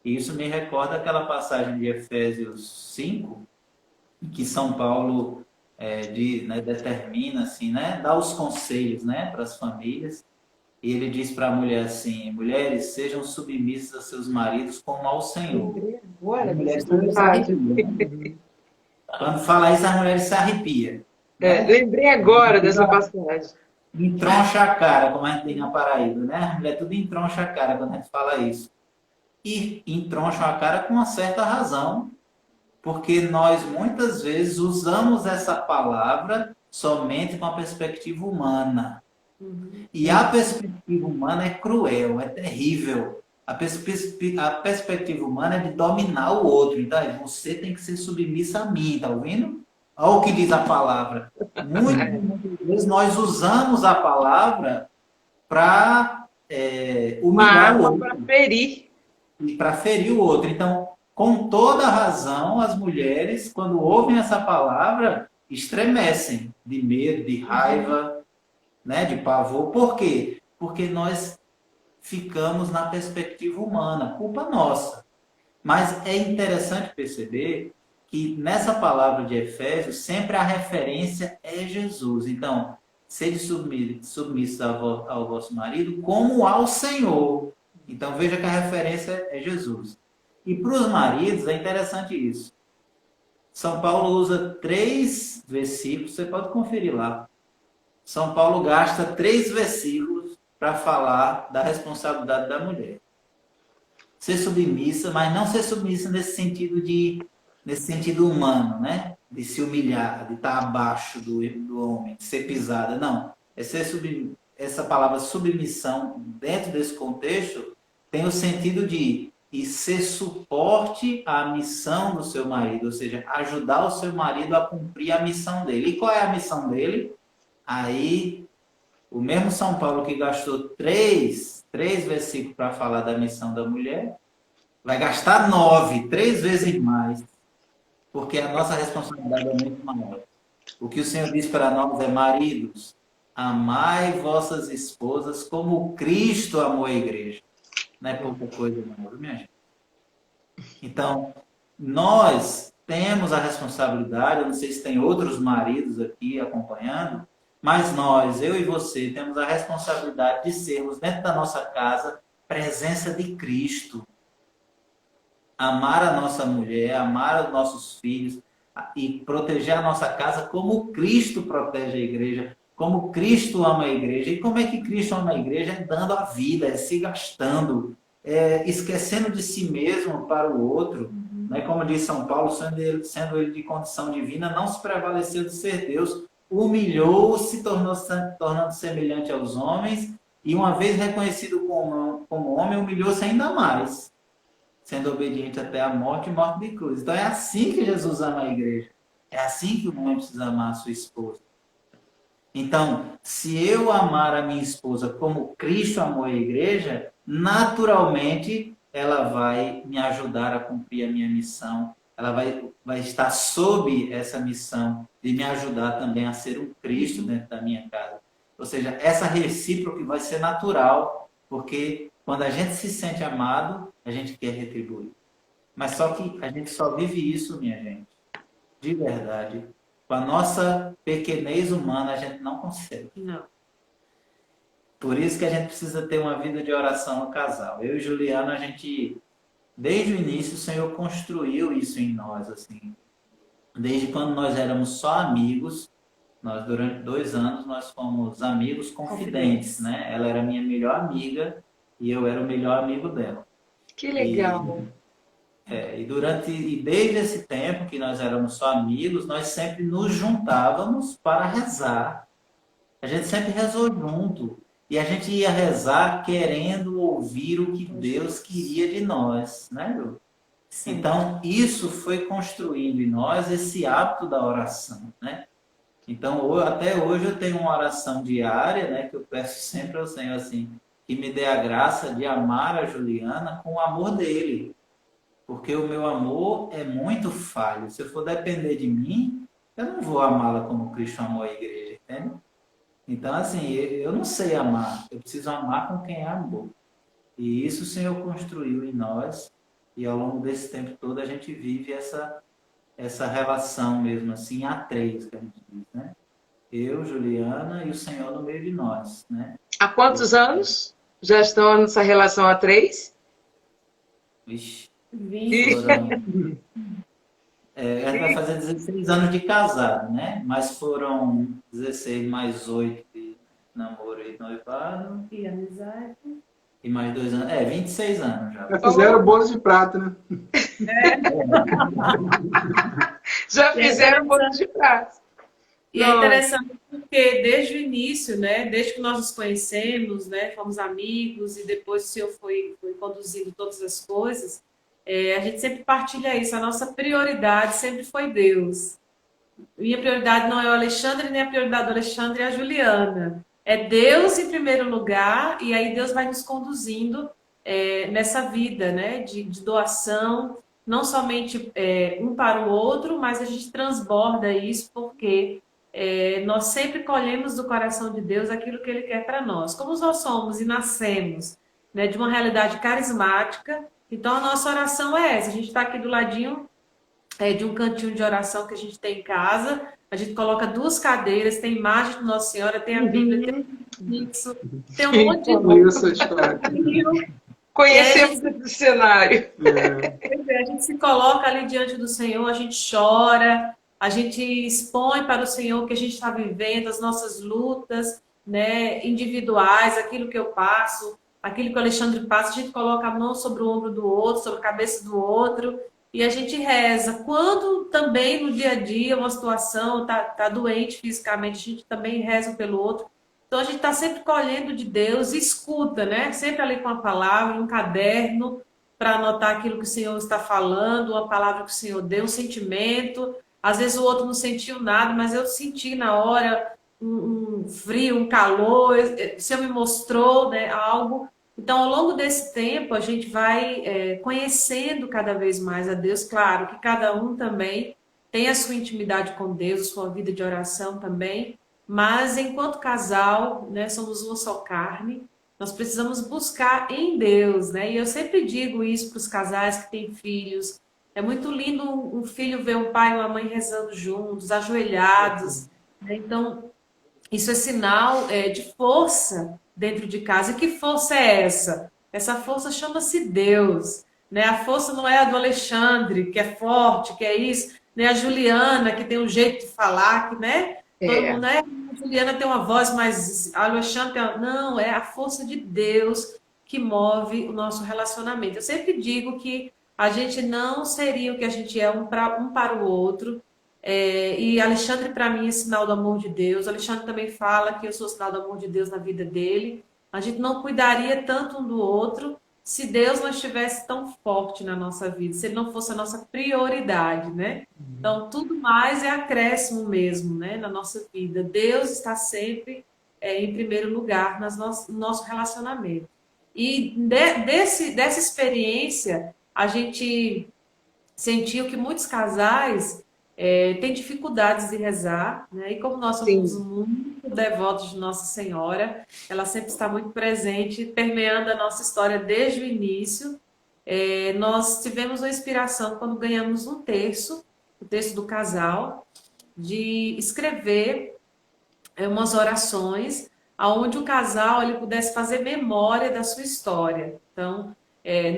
Speaker 5: E isso me recorda aquela passagem de Efésios 5, que São Paulo determina, assim, né, dá os conselhos, né, para as famílias. E ele diz para a mulher assim: mulheres, sejam submissas a seus maridos como ao Senhor. Quando fala isso, as mulheres se arrepiam.
Speaker 2: Lembrei agora dessa passagem.
Speaker 5: Entroncha a cara, como a gente tem na Paraíba, né? A mulher tudo entroncha a cara quando a gente fala isso. E entroncham a cara com uma certa razão, porque nós muitas vezes usamos essa palavra somente com a perspectiva humana. E a perspectiva humana é cruel, é terrível. A perspectiva humana é de dominar o outro. Então, você tem que ser submissa a mim, tá ouvindo? Olha o que diz a palavra. Muitas vezes nós usamos a palavra para humilhar o outro.
Speaker 2: Para ferir.
Speaker 5: Para ferir o outro. Então, com toda razão, as mulheres, quando ouvem essa palavra, estremecem de medo, de raiva, né, de pavor. Por quê? Porque nós ficamos na perspectiva humana. Culpa nossa. Mas é interessante perceber que nessa palavra de Efésios, sempre a referência é Jesus. Então, sede submissos ao vosso marido como ao Senhor. Então, veja que a referência é Jesus. E para os maridos, é interessante isso. São Paulo usa 3 versículos, você pode conferir lá. São Paulo gasta 3 versículos para falar da responsabilidade da mulher. Ser submissa, mas não ser submissa nesse sentido humano, né? De se humilhar, de estar abaixo do homem, de ser pisada. Não. Essa palavra submissão, dentro desse contexto, tem o sentido de ser suporte à missão do seu marido, ou seja, ajudar o seu marido a cumprir a missão dele. E qual é a missão dele? Aí, o mesmo São Paulo que gastou 3 versículos para falar da missão da mulher, vai gastar 9, 3 vezes mais, porque a nossa responsabilidade é muito maior. O que o Senhor diz para nós é: maridos, amai vossas esposas como Cristo amou a igreja. Não é pouca coisa, não, minha gente. Então, nós temos a responsabilidade, eu não sei se tem outros maridos aqui acompanhando, mas nós, eu e você, temos a responsabilidade de sermos, dentro da nossa casa, presença de Cristo. Amar a nossa mulher, amar os nossos filhos e proteger a nossa casa como Cristo protege a igreja, como Cristo ama a igreja. E como é que Cristo ama a igreja? É dando a vida, é se gastando, é esquecendo de si mesmo para o outro. Né? Como diz São Paulo, sendo ele de condição divina, não se prevaleceu de ser Deus, humilhou-se, tornando semelhante aos homens, e uma vez reconhecido como homem, humilhou-se ainda mais, sendo obediente até a morte e morte de cruz. Então é assim que Jesus ama a igreja. É assim que o homem precisa amar a sua esposa. Então, se eu amar a minha esposa como Cristo amou a igreja, naturalmente ela vai me ajudar a cumprir a minha missão. Ela vai estar sob essa missão de me ajudar também a ser um Cristo dentro da minha casa. Ou seja, essa recíproca vai ser natural, porque quando a gente se sente amado, a gente quer retribuir. Mas só que a gente só vive isso, minha gente, de verdade. Com a nossa pequenez humana, a gente não consegue.
Speaker 3: Não.
Speaker 5: Por isso que a gente precisa ter uma vida de oração no casal. Eu e Juliana, a gente, desde o início, o Senhor construiu isso em nós, assim. Desde quando nós éramos só amigos, nós, durante 2 anos, nós fomos amigos confidentes, né? Ela era minha melhor amiga e eu era o melhor amigo dela.
Speaker 2: Que legal.
Speaker 5: E desde esse tempo que nós éramos só amigos, nós sempre nos juntávamos para rezar. A gente sempre rezou junto. E a gente ia rezar querendo ouvir o que Deus queria de nós, né, Lu? Então, isso foi construindo em nós esse hábito da oração, né? Então, até hoje eu tenho uma oração diária, né, que eu peço sempre ao Senhor, assim, que me dê a graça de amar a Juliana com o amor dele. Porque o meu amor é muito falho. Se eu for depender de mim, eu não vou amá-la como Cristo amou a igreja, entende? Então, assim, eu não sei amar. Eu preciso amar com quem é amor. E isso o Senhor construiu em nós. E ao longo desse tempo todo a gente vive essa relação mesmo, assim, a 3, que a gente diz, né? Eu, Juliana e o Senhor no meio de nós, né?
Speaker 2: Há quantos anos já estão nessa relação a 3?
Speaker 5: Vixe.
Speaker 3: 20.
Speaker 5: A gente vai fazer 16 anos de casado, né? Mas foram 16 mais 8 de namoro e noivado.
Speaker 3: E amizade.
Speaker 5: E mais 2 anos. 26 anos já.
Speaker 4: Já fizeram bodas de prata, né?
Speaker 2: Já fizeram bolo de prata.
Speaker 3: E é interessante porque desde o início, né, desde que nós nos conhecemos, né, fomos amigos e depois o Senhor foi conduzindo todas as coisas, a gente sempre partilha isso. A nossa prioridade sempre foi Deus. Minha prioridade não é o Alexandre, nem a prioridade do Alexandre é a Juliana. É Deus em primeiro lugar e aí Deus vai nos conduzindo nessa vida, né, de doação, não somente um para o outro, mas a gente transborda isso porque nós sempre colhemos do coração de Deus aquilo que Ele quer para nós. Como nós somos e nascemos, né, de uma realidade carismática, Então, a nossa oração é essa. A gente está aqui do ladinho de um cantinho de oração que a gente tem em casa. A gente coloca 2 cadeiras, tem imagem de Nossa Senhora, tem a Bíblia, tem o fixo, tem um monte de
Speaker 4: Conheço a história.
Speaker 2: Conhecemos esse cenário.
Speaker 3: A gente se coloca ali diante do Senhor, a gente chora, a gente expõe para o Senhor o que a gente está vivendo, as nossas lutas, né, individuais, aquilo que eu passo, aquilo que o Alexandre passa, a gente coloca a mão sobre o ombro do outro, sobre a cabeça do outro, e a gente reza. Quando também no dia a dia uma situação tá doente fisicamente, a gente também reza pelo outro. Então a gente está sempre colhendo de Deus, escuta, né? Sempre ali com a palavra, um caderno, para anotar aquilo que o Senhor está falando, uma palavra que o Senhor deu, um sentimento. Às vezes o outro não sentiu nada, mas eu senti na hora um frio, um calor, o Senhor me mostrou, né, algo. Então, ao longo desse tempo, a gente vai conhecendo cada vez mais a Deus. Claro que cada um também tem a sua intimidade com Deus, a sua vida de oração também, mas enquanto casal, né, somos uma só carne, nós precisamos buscar em Deus, né? E eu sempre digo isso para os casais que têm filhos. É muito lindo um filho ver um pai e uma mãe rezando juntos, ajoelhados, né? Então, isso é sinal de força dentro de casa. E que força é essa? Essa força chama-se Deus, né? A força não é a do Alexandre, que é forte, que é isso, nem a Juliana, que tem um jeito de falar, que, né? Todo mundo, né? A Juliana tem uma voz mais... A Alexandre tem uma... Não, é a força de Deus que move o nosso relacionamento. Eu sempre digo que a gente não seria o que a gente é um para o outro. E Alexandre, para mim, é sinal do amor de Deus. Alexandre também fala que eu sou sinal do amor de Deus na vida dele. A gente não cuidaria tanto um do outro se Deus não estivesse tão forte na nossa vida, se ele não fosse a nossa prioridade, né? Então, tudo mais é acréscimo mesmo, né, na nossa vida. Deus está sempre em primeiro lugar no nosso relacionamento. E dessa experiência, a gente sentiu que muitos casais têm dificuldades de rezar, né? E como nós somos muito devotos de Nossa Senhora, ela sempre está muito presente, permeando a nossa história desde o início. Nós tivemos uma inspiração quando ganhamos um terço, o terço do casal, de escrever umas orações onde o casal ele pudesse fazer memória da sua história. Então,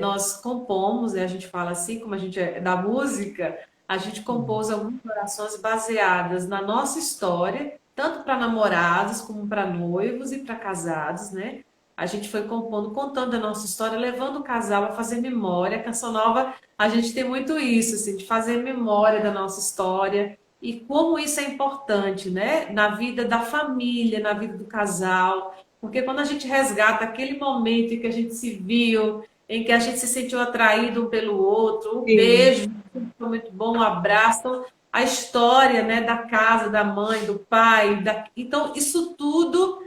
Speaker 3: nós compomos, a gente fala assim, como a gente é da música, a gente compôs algumas orações baseadas na nossa história, tanto para namorados como para noivos e para casados, né? A gente foi compondo, contando a nossa história, levando o casal a fazer memória. A Canção Nova, a gente tem muito isso, assim, de fazer memória da nossa história e como isso é importante, né? Na vida da família, na vida do casal. Porque quando a gente resgata aquele momento em que a gente se viu, em que a gente se sentiu atraído um pelo outro, um beijo, foi muito bom, um abraço, então, a história, né, da casa, da mãe, do pai, então isso tudo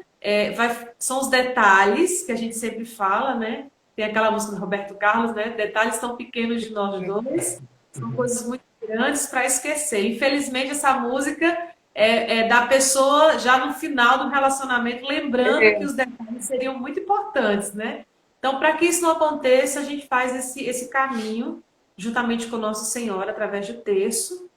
Speaker 3: são os detalhes que a gente sempre fala, né? Tem aquela música do Roberto Carlos, né? Detalhes tão pequenos de nós dois, são coisas muito grandes para esquecer. Infelizmente essa música é da pessoa já no final do relacionamento, lembrando que os detalhes seriam muito importantes, né? Então, para que isso não aconteça, a gente faz esse caminho, juntamente com Nossa Senhora, através do terço.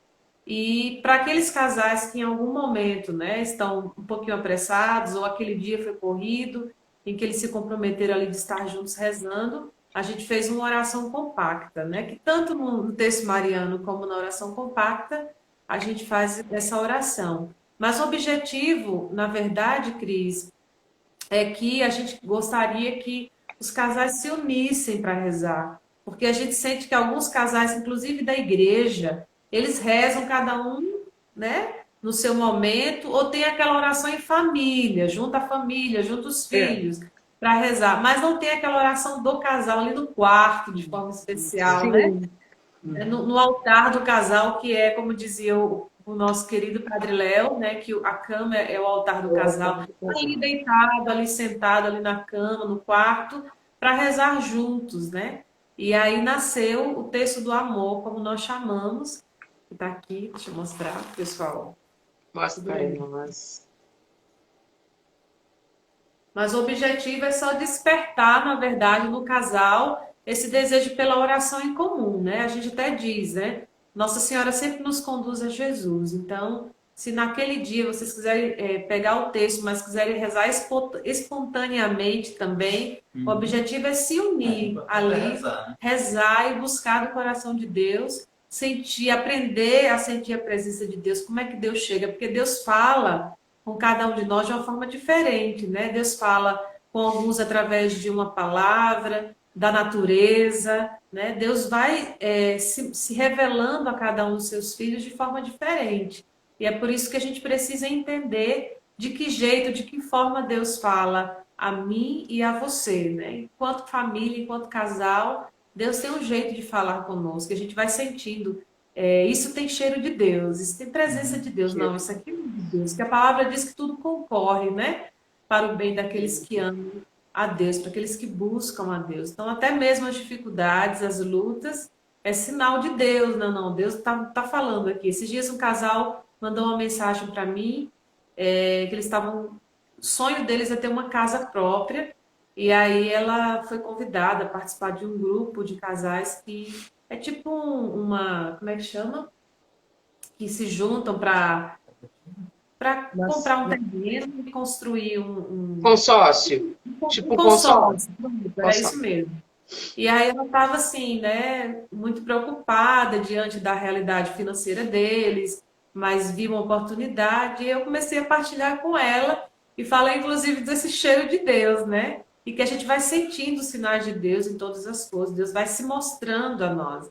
Speaker 3: E para aqueles casais que em algum momento, né, estão um pouquinho apressados, ou aquele dia foi corrido, em que eles se comprometeram ali de estar juntos rezando, a gente fez uma oração compacta, né? Que tanto no texto mariano como na oração compacta, a gente faz essa oração. Mas o objetivo, na verdade, Cris, é que a gente gostaria que os casais se unissem para rezar. Porque a gente sente que alguns casais, inclusive da igreja, eles rezam cada um, né, no seu momento, ou tem aquela oração em família, junto a família, junto os filhos, para rezar. Mas não tem aquela oração do casal ali no quarto, de forma especial, né? No altar do casal, que é, como dizia o nosso querido Padre Léo, né, que a cama é o altar do casal, ali deitado, ali sentado, ali na cama, no quarto, para rezar juntos, né? E aí nasceu o texto do amor, como nós chamamos, que está aqui, deixa eu mostrar, pessoal.
Speaker 2: Mostra aí, mas
Speaker 3: o objetivo é só despertar, na verdade, no casal esse desejo pela oração em comum, né? A gente até diz, né? Nossa Senhora sempre nos conduz a Jesus. Então, se naquele dia vocês quiserem pegar o texto, mas quiserem rezar espontaneamente também, o objetivo é se unir ali, rezar e buscar do coração de Deus, sentir, aprender a sentir a presença de Deus, como é que Deus chega, porque Deus fala com cada um de nós de uma forma diferente, né? Deus fala com alguns através de uma palavra, da natureza, né? Deus vai se revelando a cada um dos seus filhos de forma diferente. E é por isso que a gente precisa entender de que jeito, de que forma Deus fala a mim e a você, né? Enquanto família, enquanto casal, Deus tem um jeito de falar conosco, a gente vai sentindo. Isso tem cheiro de Deus, isso tem presença de Deus. Não, isso aqui é de Deus, que a palavra diz que tudo concorre, né? Para o bem daqueles que amam a Deus, para aqueles que buscam a Deus. Então, até mesmo as dificuldades, as lutas, é sinal de Deus. Não, Deus tá falando aqui. Esses dias um casal mandou uma mensagem para mim, que eles estavam... O sonho deles é ter uma casa própria, e aí ela foi convidada a participar de um grupo de casais que é tipo como é que chama? Que se juntam para comprar um terreno e construir um
Speaker 2: consórcio. Tipo
Speaker 3: um consórcio. É isso mesmo. E aí ela estava assim, né, muito preocupada diante da realidade financeira deles, mas vi uma oportunidade e eu comecei a partilhar com ela e falei inclusive desse cheiro de Deus, né? E que a gente vai sentindo os sinais de Deus em todas as coisas, Deus vai se mostrando a nós.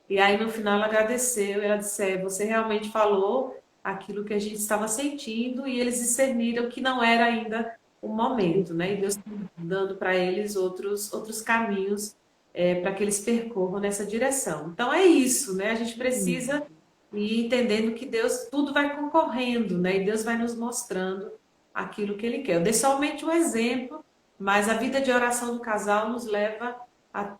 Speaker 3: E aí no final ela agradeceu, ela disse, você realmente falou aquilo que a gente estava sentindo, e eles discerniram que não era ainda o momento, né? E Deus está dando para eles outros caminhos para que eles percorram nessa direção. Então é isso, né? A gente precisa ir entendendo que Deus, tudo vai concorrendo, né? E Deus vai nos mostrando aquilo que Ele quer. Eu dei somente um exemplo, mas a vida de oração do casal nos leva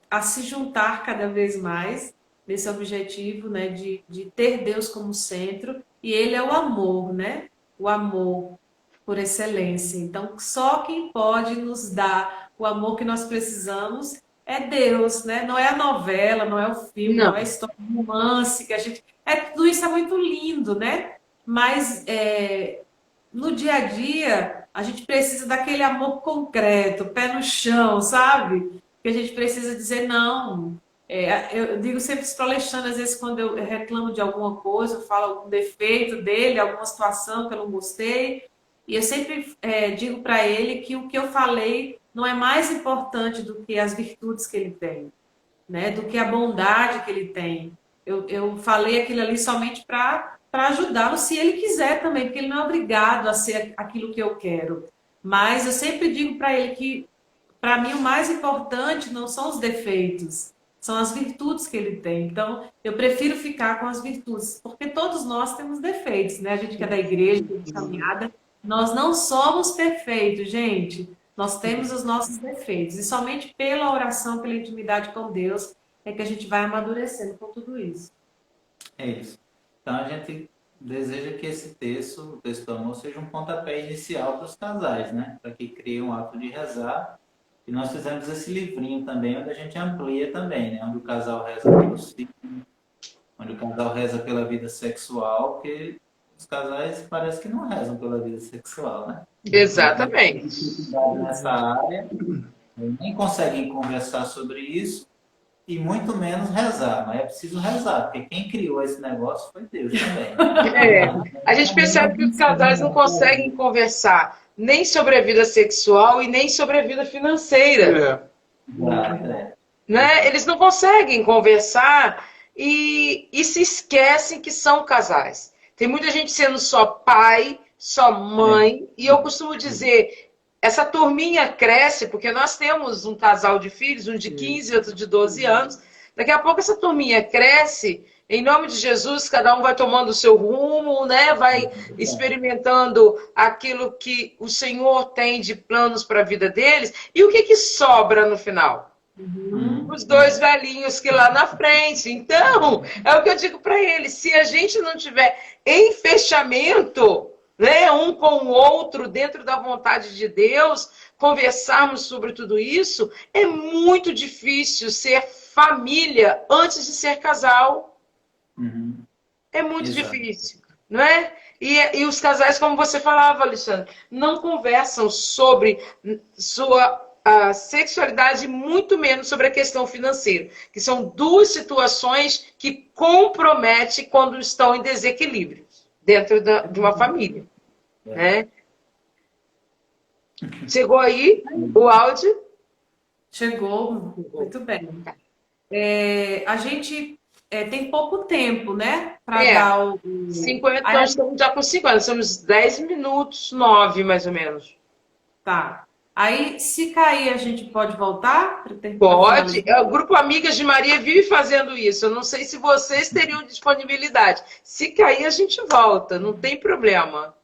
Speaker 3: a se juntar cada vez mais nesse objetivo, né? De ter Deus como centro. E Ele é o amor, né? O amor por excelência. Então, só quem pode nos dar o amor que nós precisamos é Deus, né? Não é a novela, não é o filme, não é a história de romance que a gente... tudo isso é muito lindo, né? Mas no dia a dia a gente precisa daquele amor concreto, pé no chão, sabe? Que a gente precisa dizer não. Eu digo sempre isso para o Alexandre, às vezes quando eu reclamo de alguma coisa, eu falo algum defeito dele, alguma situação que eu não gostei, e eu sempre digo para ele que o que eu falei não é mais importante do que as virtudes que ele tem, né? Do que a bondade que ele tem. Eu falei aquilo ali somente para ajudá-lo, se ele quiser também, porque ele não é obrigado a ser aquilo que eu quero. Mas eu sempre digo para ele que, para mim, o mais importante não são os defeitos, são as virtudes que ele tem. Então, eu prefiro ficar com as virtudes, porque todos nós temos defeitos, né? A gente que é da igreja, que é caminhada, nós não somos perfeitos, gente. Nós temos os nossos defeitos. E somente pela oração, pela intimidade com Deus, é que a gente vai amadurecendo com tudo isso.
Speaker 5: É isso. Então, a gente deseja que esse texto, o texto do amor, seja um pontapé inicial para os casais, né? Para que criem um ato de rezar. E nós fizemos esse livrinho também, onde a gente amplia também, né? Onde o casal reza pelos filhos, onde o casal reza pela vida sexual, porque os casais parece que não rezam pela vida sexual, né?
Speaker 2: Exatamente.
Speaker 5: Nessa área, nem conseguem conversar sobre isso, e muito menos rezar, mas é preciso rezar, porque quem criou esse negócio foi Deus também.
Speaker 2: A gente percebe que os casais não conseguem conversar nem sobre a vida sexual e nem sobre a vida financeira. Né? Eles não conseguem conversar e se esquecem que são casais. Tem muita gente sendo só pai, só mãe, e eu costumo dizer... Essa turminha cresce, porque nós temos um casal de filhos, um de 15 e outro de 12 anos. Daqui a pouco essa turminha cresce, em nome de Jesus, cada um vai tomando o seu rumo, né? Vai experimentando aquilo que o Senhor tem de planos para a vida deles. E o que sobra no final? Os dois velhinhos que lá na frente. Então, é o que eu digo para eles, se a gente não tiver em fechamento... né, um com o outro dentro da vontade de Deus, conversarmos sobre tudo isso, é muito difícil ser família antes de ser casal.
Speaker 5: Uhum.
Speaker 2: É muito
Speaker 5: Exato.
Speaker 2: difícil, não é? E os casais, como você falava, Alexandre, não conversam sobre sua sexualidade, muito menos sobre a questão financeira, que são duas situações que comprometem quando estão em desequilíbrio dentro de uma família. Né? Chegou aí o áudio?
Speaker 3: Chegou, muito bem. A gente tem pouco tempo, né? Para dar o.
Speaker 2: 50, nós estamos já com 50, somos 10 minutos, 9 mais ou menos.
Speaker 3: Tá. Aí, se cair, a gente pode voltar?
Speaker 2: Pode. O Grupo Amigas de Maria vive fazendo isso. Eu não sei se vocês teriam disponibilidade. Se cair, a gente volta, não tem problema.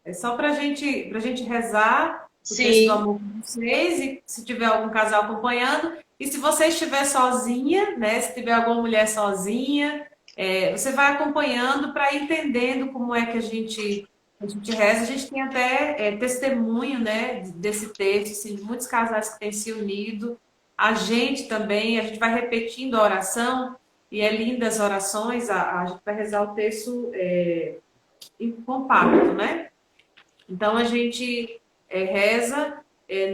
Speaker 3: É só para gente rezar o
Speaker 2: Sim.
Speaker 3: texto do amor com vocês, e se tiver algum casal acompanhando. E se você estiver sozinha, né? Se tiver alguma mulher sozinha, você vai acompanhando para ir entendendo como é que a gente reza. A gente tem até testemunho, né, desse texto, assim, de muitos casais que têm se unido. A gente também, a gente vai repetindo a oração, e é linda as orações, a gente vai rezar o texto em compacto, né? Então a gente reza,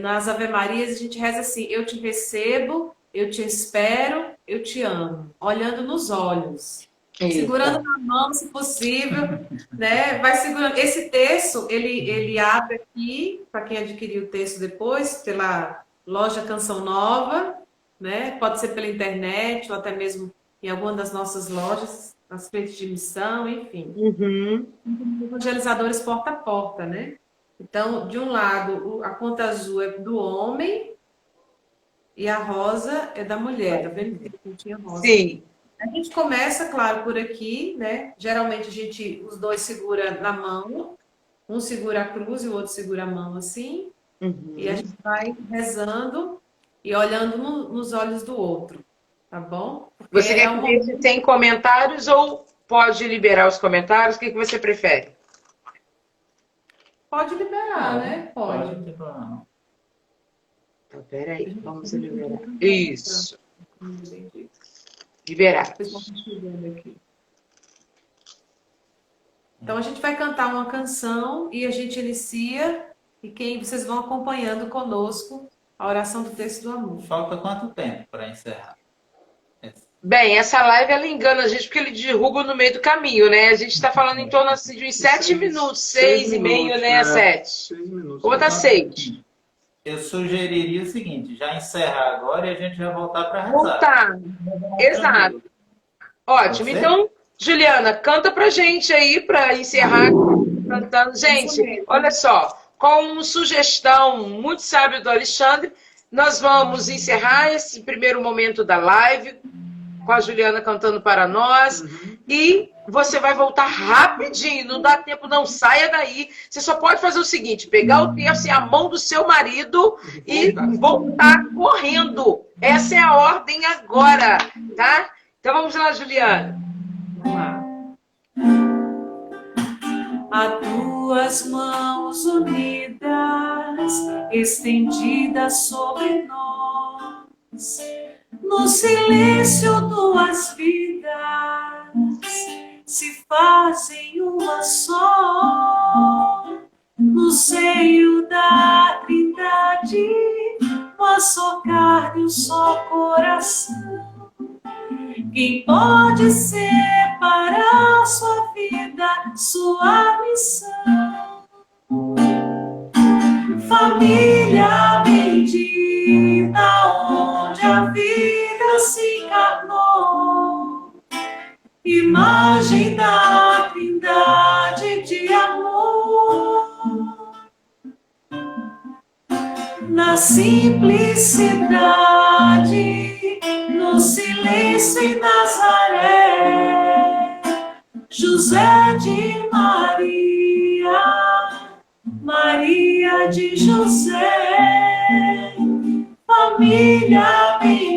Speaker 3: nas Ave Marias a gente reza assim: eu te recebo, eu te espero, eu te amo, olhando nos olhos. Eita. Segurando na mão, se possível, né? Vai segurando. Esse texto, ele abre aqui, para quem adquirir o texto depois, pela loja Canção Nova, né? Pode ser pela internet, ou até mesmo em alguma das nossas lojas, nas frentes de missão, enfim.
Speaker 2: Uhum.
Speaker 3: Evangelizadores porta a porta, né? Então, de um lado, a conta azul é do homem e a rosa é da mulher, tá vendo? Não tinha rosa.
Speaker 2: Sim.
Speaker 3: A gente começa, claro, por aqui, né? Geralmente os dois segura na mão, um segura a cruz e o outro segura a mão assim, e a gente vai rezando e olhando nos olhos do outro, tá bom? Porque
Speaker 2: você quer que se tem comentários ou pode liberar os comentários? O que você prefere?
Speaker 3: Pode liberar, né? Pode.
Speaker 5: Não.
Speaker 2: Então, peraí, vamos liberar. Isso. Liberar.
Speaker 3: Então a gente vai cantar uma canção e a gente inicia, e vocês vão acompanhando conosco a oração do texto do amor.
Speaker 5: Falta quanto tempo para encerrar?
Speaker 2: Bem, essa live ela engana a gente porque ele derruba no meio do caminho, né? A gente está falando em torno assim, de uns 7 minutos, 6 e meio, né? 7.
Speaker 4: 6 minutos.
Speaker 2: Vou botar 6.
Speaker 5: Eu sugeriria o seguinte: já encerrar agora e a gente já voltar para rezar.
Speaker 2: Voltar. Exato. Ótimo. Então, Juliana, canta pra gente aí para encerrar cantando. Gente, olha só, com sugestão muito sábia do Alexandre, nós vamos encerrar esse primeiro momento da live com a Juliana cantando para nós. E você vai voltar rapidinho, não dá tempo, não saia daí. Você só pode fazer o seguinte: pegar o terço e a mão do seu marido e voltar correndo. Essa é a ordem agora, tá? Então vamos lá, Juliana.
Speaker 3: Vamos lá. A tuas mãos unidas, estendidas sobre nós, no silêncio tuas vidas se fazem uma só, no seio da Trindade, uma só carne, um só coração. Quem pode separar sua vida, sua missão? Família bendita, onde a vida se encarnou, imagem da Trindade de amor. Na simplicidade, no silêncio em Nazaré, José de Maria, Maria de José, família bem